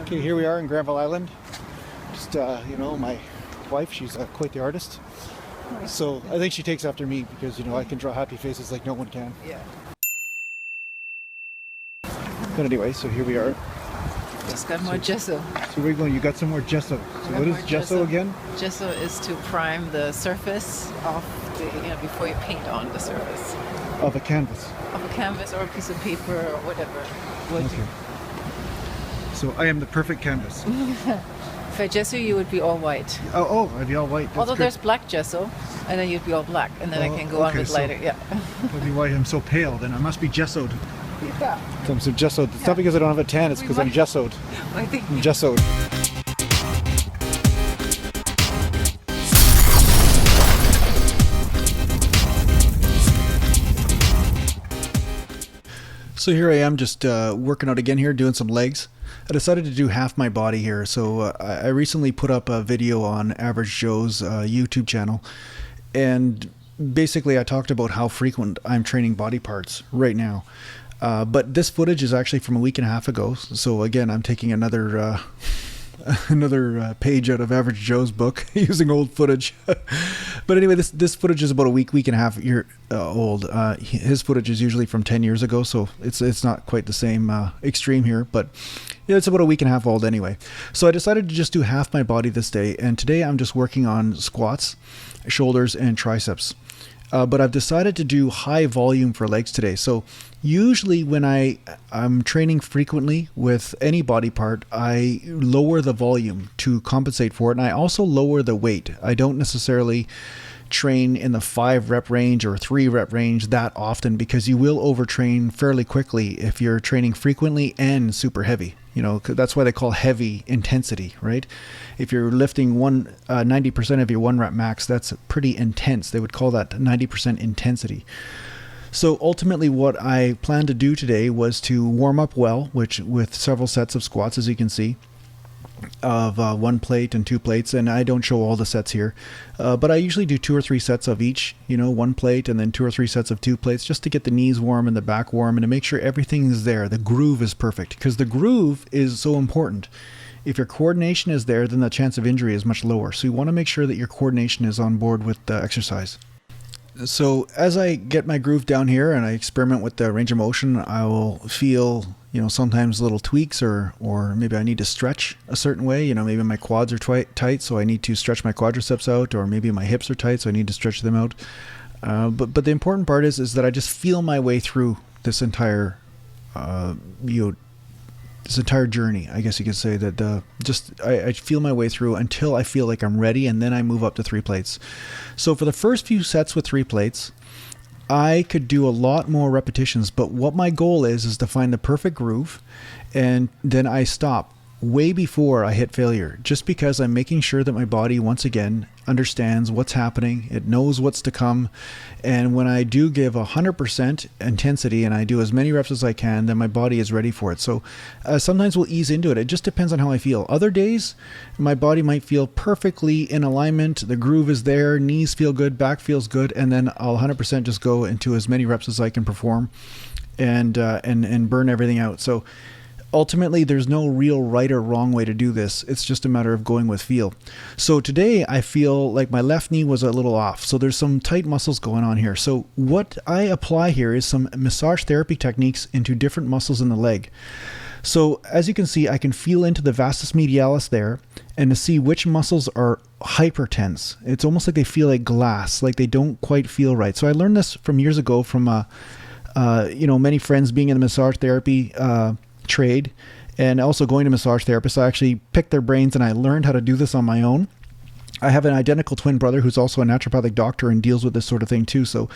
Okay, here we are in Granville Island. Just, my wife, she's quite the artist. So I think she takes after me because, I can draw happy faces like no one can. Yeah. But anyway, so here we are. Just got more gesso. So where are you going? You got some more gesso. So what is gesso again? Gesso is to prime the surface of before you paint on the surface. Of a canvas. Of a canvas or a piece of paper or whatever. Okay. So I am the perfect canvas. For gesso, you would be all white. Oh, I'd be all white. That's Although good. there's black gesso, and then you'd be all black, and then I can go on with lighter. Yeah. That'd be why I'm so pale. Then I must be gessoed. Yeah. So I'm so gessoed. It's not because I don't have a tan. It's because I'm gessoed. I think. I'm gessoed. So here I am just working out again here, doing some legs. I decided to do half my body here. So I recently put up a video on Average Joe's YouTube channel. And basically I talked about how frequent I'm training body parts right now. But this footage is actually from a week and a half ago. So again, I'm taking another page out of Average Joe's book using old footage. But anyway, this footage is about a week and a half old. His footage is usually from 10 years ago, so it's not quite the same extreme here, but yeah, it's about a week and a half old anyway. So I decided to just do half my body this day, and today I'm just working on squats, shoulders, and triceps. But I've decided to do high volume for legs today. So usually when I'm training frequently with any body part, I lower the volume to compensate for it. And I also lower the weight. I don't necessarily train in the 5 rep range or 3 rep range that often because you will overtrain fairly quickly if you're training frequently and super heavy. That's why they call heavy intensity, right? If you're lifting 90% of your 1 rep max, that's pretty intense. They would call that 90% intensity. So ultimately what I planned to do today was to warm up well, which with several sets of squats, as you can see, of 1 plate and 2 plates, and I don't show all the sets here, but I usually do 2 or 3 sets of each, 1 plate and then 2 or 3 sets of 2 plates, just to get the knees warm and the back warm and to make sure everything is there. The groove is perfect because the groove is so important. If your coordination is there, then the chance of injury is much lower. So you want to make sure that your coordination is on board with the exercise. So as I get my groove down here and I experiment with the range of motion, I will feel, sometimes little tweaks or maybe I need to stretch a certain way. Maybe my quads are tight, so I need to stretch my quadriceps out, or maybe my hips are tight, so I need to stretch them out. But the important part is that I just feel my way through this entire, this entire journey, I guess you could say that I feel my way through until I feel like I'm ready, and then I move up to 3 plates. So for the first few sets with 3 plates, I could do a lot more repetitions, but what my goal is to find the perfect groove, and then I stop way before I hit failure, just because I'm making sure that my body once again understands what's happening, it knows what's to come, and when I do give 100% intensity and I do as many reps as I can, then my body is ready for it. So sometimes we'll ease into it. It just depends on how I feel. Other days, my body might feel perfectly in alignment, the groove is there, knees feel good, back feels good, and then I'll 100% just go into as many reps as I can perform and burn everything out. So ultimately, there's no real right or wrong way to do this. It's just a matter of going with feel. So today, I feel like my left knee was a little off. So there's some tight muscles going on here. So what I apply here is some massage therapy techniques into different muscles in the leg. So as you can see, I can feel into the vastus medialis there and to see which muscles are hypertense. It's almost like they feel like glass, like they don't quite feel right. So I learned this from years ago from, many friends being in the massage therapy trade and also going to massage therapists. I actually picked their brains and I learned how to do this on my own. I have an identical twin brother who's also a naturopathic doctor and deals with this sort of thing too. So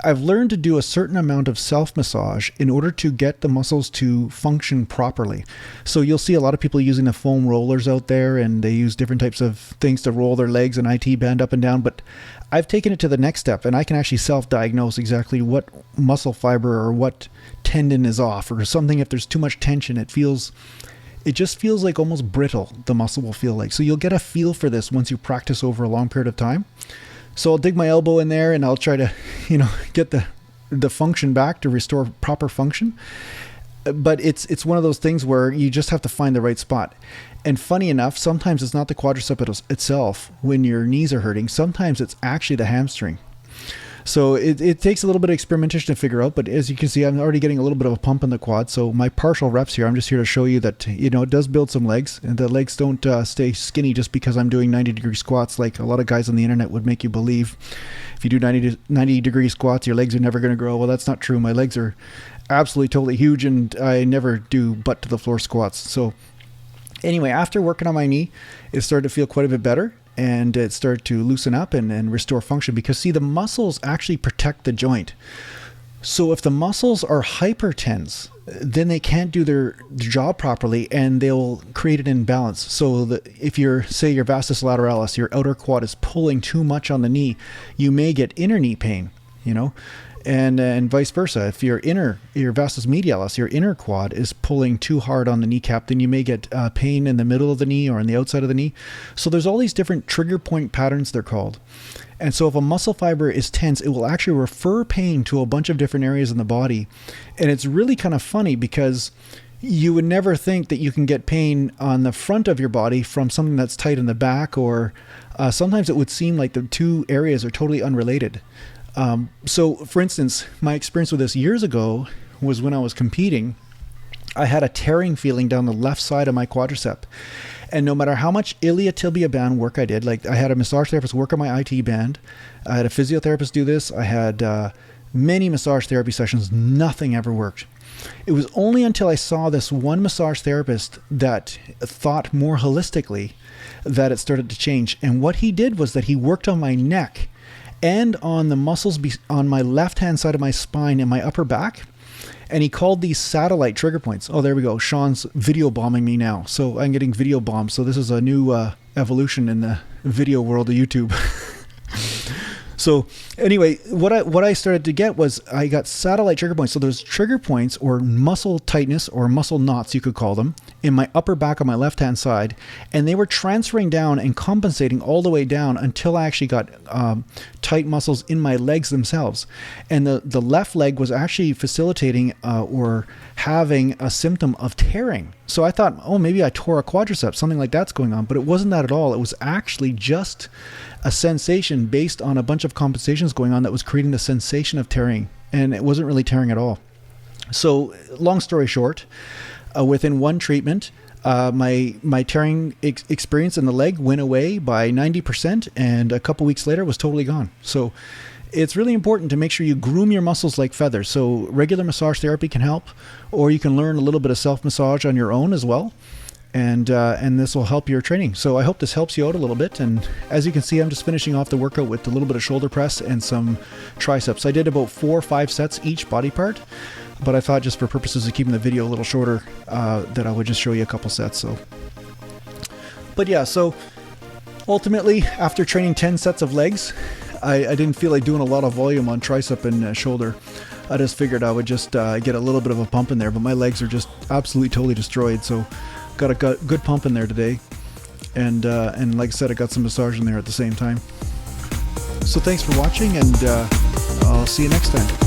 I've learned to do a certain amount of self-massage in order to get the muscles to function properly. So you'll see a lot of people using the foam rollers out there, and they use different types of things to roll their legs and IT band up and down. But I've taken it to the next step, and I can actually self-diagnose exactly what muscle fiber or what tendon is off or something. If there's too much tension, it just feels like almost brittle, the muscle will feel like. So you'll get a feel for this once you practice over a long period of time. So I'll dig my elbow in there and I'll try to, get the function back to restore proper function. but it's one of those things where you just have to find the right spot. And funny enough, sometimes it's not the quadricep itself when your knees are hurting. Sometimes it's actually the hamstring. So it takes a little bit of experimentation to figure out, but as you can see, I'm already getting a little bit of a pump in the quad. So my partial reps here, I'm just here to show you that, you know, it does build some legs, and the legs don't stay skinny just because I'm doing 90-degree squats like a lot of guys on the internet would make you believe. If you do 90-degree squats, your legs are never going to grow. Well, that's not true. My legs are absolutely totally huge, and I never do butt to the floor squats. So anyway, after working on my knee, it started to feel quite a bit better. And it started to loosen up and restore function, because see, the muscles actually protect the joint. So if the muscles are hypertense, then they can't do their job properly, and they'll create an imbalance. So if say your vastus lateralis, your outer quad is pulling too much on the knee, you may get inner knee pain, you know. And vice versa. If your vastus medialis, your inner quad, is pulling too hard on the kneecap, then you may get pain in the middle of the knee or on the outside of the knee. So there's all these different trigger point patterns, they're called. And so if a muscle fiber is tense, it will actually refer pain to a bunch of different areas in the body. And it's really kind of funny, because you would never think that you can get pain on the front of your body from something that's tight in the back, or sometimes it would seem like the two areas are totally unrelated. So for instance, my experience with this years ago was when I was competing. I had a tearing feeling down the left side of my quadricep. And no matter how much iliotibial band work I did, like I had a massage therapist work on my IT band, I had a physiotherapist do this, I had many massage therapy sessions, nothing ever worked. It was only until I saw this one massage therapist that thought more holistically that it started to change. And what he did was that he worked on my neck and on the muscles on my left-hand side of my spine and my upper back. And he called these satellite trigger points. Oh, there we go. Sean's video bombing me now. So I'm getting video bombed. So this is a new evolution in the video world of YouTube. So anyway, what I started to get was I got satellite trigger points. So there's trigger points, or muscle tightness, or muscle knots, you could call them, in my upper back on my left-hand side. And they were transferring down and compensating all the way down until I actually got tight muscles in my legs themselves. And the left leg was actually facilitating or having a symptom of tearing. So I thought, oh, maybe I tore a quadricep, something like that's going on. But it wasn't that at all. It was actually just a sensation based on a bunch of compensations going on that was creating the sensation of tearing. And it wasn't really tearing at all. So long story short, within one treatment, my tearing experience in the leg went away by 90%, and a couple weeks later was totally gone. So it's really important to make sure you groom your muscles like feathers. So regular massage therapy can help, or you can learn a little bit of self-massage on your own as well. And this will help your training. So I hope this helps you out a little bit. And as you can see, I'm just finishing off the workout with a little bit of shoulder press and some triceps. I did about 4 or 5 sets each body part, but I thought just for purposes of keeping the video a little shorter, that I would just show you a couple sets. But yeah, so ultimately, after training 10 sets of legs, I didn't feel like doing a lot of volume on tricep and shoulder. I just figured I would just get a little bit of a pump in there, but my legs are just absolutely totally destroyed. So got a good pump in there today, and like I said, I got some massage in there at the same time. So thanks for watching, and I'll see you next time.